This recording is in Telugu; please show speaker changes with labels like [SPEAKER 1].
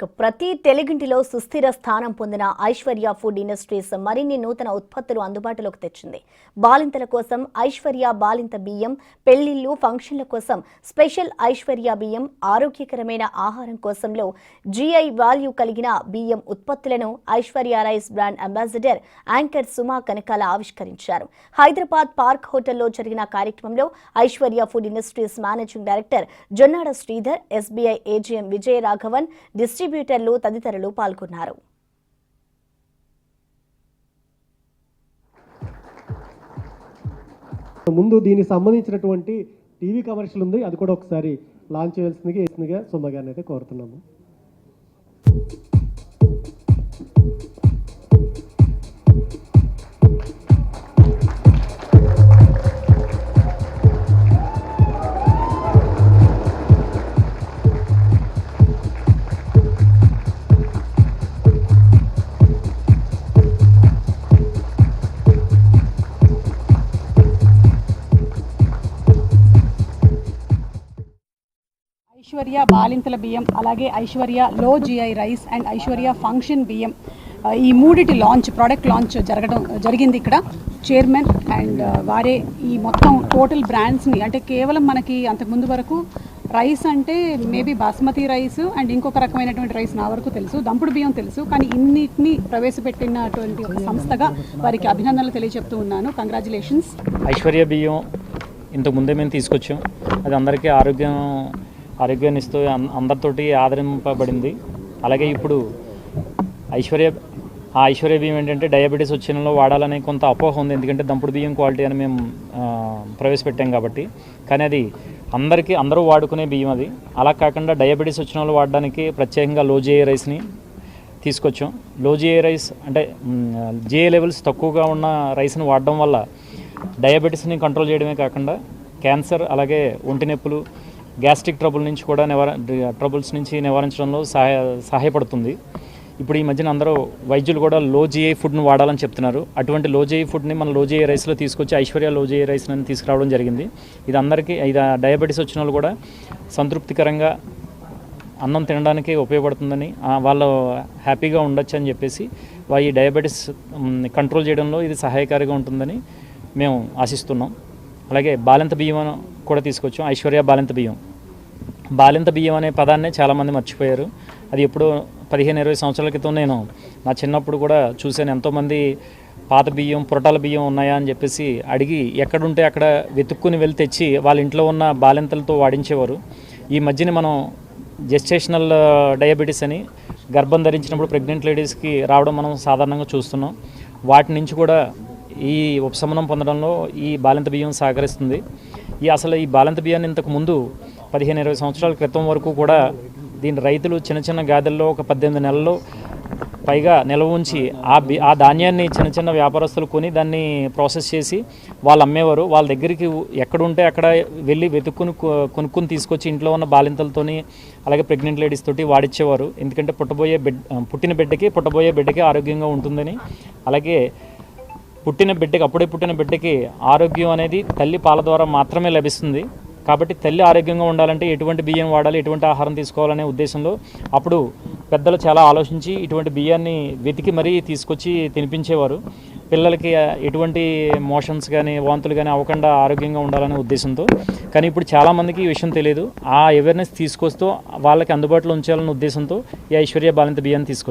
[SPEAKER 1] ఇక ప్రతి తెలుగింటిలో సుస్థిర స్థానం పొందిన ఐశ్వర్య ఫుడ్ ఇండస్ట్రీస్ మరిన్ని నూతన ఉత్పత్తులు అందుబాటులోకి తెచ్చింది. బాలింతల కోసం ఐశ్వర్య బాలింత బియ్యం, పెళ్లిళ్లు, ఫంక్షన్ల కోసం స్పెషల్ ఐశ్వర్య బియ్యం, ఆరోగ్యకరమైన ఆహారం కోసంలో జీఐ వాల్యూ కలిగిన బియ్యం ఉత్పత్తులను Aishwarya rice brand ambassador anchor Suma Kanakala ఆవిష్కరించారు. హైదరాబాద్ పార్క్ హోటల్లో జరిగిన కార్యక్రమంలో Aishwarya food industries managing director Jonnada Sridhar, SBI AGM Vijaya Raghavan, డిస్ట్రిబ్యూటర్లు తదితరులు పాల్గొన్నారు.
[SPEAKER 2] ముందు దీనికి సంబంధించినటువంటి టీవీ కమర్షియల్ ఉంది, అది కూడా ఒకసారి లాంచ్ చేయాల్సిందిగా సుమ గారిని అయితే కోరుతున్నాము.
[SPEAKER 3] ఐశ్వర్య బాలింతల బియ్యం, అలాగే ఐశ్వర్య లో GI rice and Aishwarya function బియ్యం, ఈ మూడిటి ప్రోడక్ట్ లాంచ్ జరిగింది. ఇక్కడ చైర్మన్ అండ్ వారే ఈ మొత్తం టోటల్ బ్రాండ్స్ని, అంటే కేవలం మనకి అంతకుముందు వరకు రైస్ అంటే మేబీ బాస్మతి రైస్ అండ్ ఇంకొక రకమైనటువంటి రైస్ నా వరకు తెలుసు, దంపుడు బియ్యం తెలుసు, కానీ ఇన్నిటిని ప్రవేశపెట్టినటువంటి ఒక సంస్థగా వారికి అభినందనలు తెలియజెప్తూ ఉన్నాను. కంగ్రాచులేషన్స్.
[SPEAKER 4] ఐశ్వర్య బియ్యం ఇంతకు ముందే మేము తీసుకొచ్చాం. అది అందరికీ ఆరోగ్యాన్ని ఇస్తూ అందరితోటి ఆదరింపబడింది. అలాగే ఇప్పుడు ఐశ్వర్య బియ్యం ఏంటంటే డయాబెటీస్ వచ్చిన వాళ్ళు వాడాలనే కొంత అపోహ ఉంది, ఎందుకంటే దంపుడు బియ్యం క్వాలిటీ అని మేము ప్రవేశపెట్టాం కాబట్టి. కానీ అది అందరూ వాడుకునే బియ్యం అది. అలా కాకుండా డయాబెటీస్ వచ్చిన వాళ్ళు వాడడానికి ప్రత్యేకంగా లో జిఐ రైస్ని తీసుకొచ్చాం. లో జిఐ రైస్ అంటే జిఐ లెవెల్స్ తక్కువగా ఉన్న రైస్ని వాడడం వల్ల డయాబెటీస్ని కంట్రోల్ చేయడమే కాకుండా క్యాన్సర్, అలాగే ఒంటి నొప్పులు, గ్యాస్ట్రిక్ ట్రబుల్స్ నుంచి నివారించడంలో సహాయపడుతుంది. ఇప్పుడు ఈ మధ్యన అందరూ వైద్యులు కూడా లో జిఐ ఫుడ్ను వాడాలని చెప్తున్నారు. అటువంటి లో జిఐ ఫుడ్ని మన లో జిఐ రైస్లో తీసుకొచ్చి ఐశ్వర్య లో జిఐ రైస్ని తీసుకురావడం జరిగింది. ఇది డయాబెటీస్ వచ్చిన వాళ్ళు కూడా సంతృప్తికరంగా అన్నం తినడానికి ఉపయోగపడుతుందని, వాళ్ళు హ్యాపీగా ఉండొచ్చు అని చెప్పేసి ఈ డయాబెటీస్ కంట్రోల్ చేయడంలో ఇది సహాయకారిగా ఉంటుందని మేము ఆశిస్తున్నాం. అలాగే బాలింత బియ్యం కూడా తీసుకొచ్చాం. ఐశ్వర్య బాలింత బియ్యం అనే పదాన్నే చాలామంది మర్చిపోయారు. అది ఎప్పుడో 15-20 సంవత్సరాల క్రితం నేను నా చిన్నప్పుడు కూడా చూశాను. ఎంతోమంది పాత బియ్యం, పురటాల బియ్యం ఉన్నాయా అని చెప్పేసి అడిగి ఎక్కడుంటే అక్కడ వెతుక్కుని వెళ్ళి తెచ్చి వాళ్ళ ఇంట్లో ఉన్న బాలింతలతో వాడించేవారు. ఈ మధ్యన మనం జెస్టేషనల్ డయాబెటీస్ అని గర్భం ధరించినప్పుడు ప్రెగ్నెంట్ లేడీస్కి రావడం మనం సాధారణంగా చూస్తున్నాం. వాటి నుంచి కూడా ఈ ఉపశమనం పొందడంలో ఈ బాలింత బియ్యం సహకరిస్తుంది. అసలు ఈ బాలింత బియ్యాన్ని ఇంతకు ముందు 15-20 సంవత్సరాల క్రితం వరకు కూడా దీని రైతులు చిన్న గాదెల్లో ఒక 18 నెలల్లో పైగా నిల్వ ఉంచి ఆ ధాన్యాన్ని చిన్న వ్యాపారస్తులు కొని దాన్ని ప్రాసెస్ చేసి వాళ్ళు అమ్మేవారు. వాళ్ళ దగ్గరికి ఎక్కడుంటే అక్కడ వెళ్ళి కొనుక్కుని తీసుకొచ్చి ఇంట్లో ఉన్న బాలింతలతోని, అలాగే ప్రెగ్నెంట్ లేడీస్ తోటి వాడిచ్చేవారు. ఎందుకంటే పుట్టిన బిడ్డకి ఆరోగ్యంగా ఉంటుందని. అలాగే అప్పుడే పుట్టిన బిడ్డకి ఆరోగ్యం అనేది తల్లి పాల ద్వారా మాత్రమే లభిస్తుంది. కాబట్టి తల్లి ఆరోగ్యంగా ఉండాలంటే ఎటువంటి బియ్యం వాడాలి, ఎటువంటి ఆహారం తీసుకోవాలనే ఉద్దేశంలో అప్పుడు పెద్దలు చాలా ఆలోచించి ఇటువంటి బియ్యాన్ని వెతికి మరీ తీసుకొచ్చి తినిపించేవారు. పిల్లలకి ఎటువంటి మోషన్స్ కానీ వాంతులు కానీ అవ్వకుండా ఆరోగ్యంగా ఉండాలనే ఉద్దేశంతో. కానీ ఇప్పుడు చాలామందికి ఈ విషయం తెలియదు. ఆ అవేర్నెస్ తీసుకొస్తూ వాళ్ళకి అందుబాటులో ఉంచాలనే ఉద్దేశంతో ఈ ఐశ్వర్య బాలింత బియ్యాన్ని తీసుకొచ్చారు.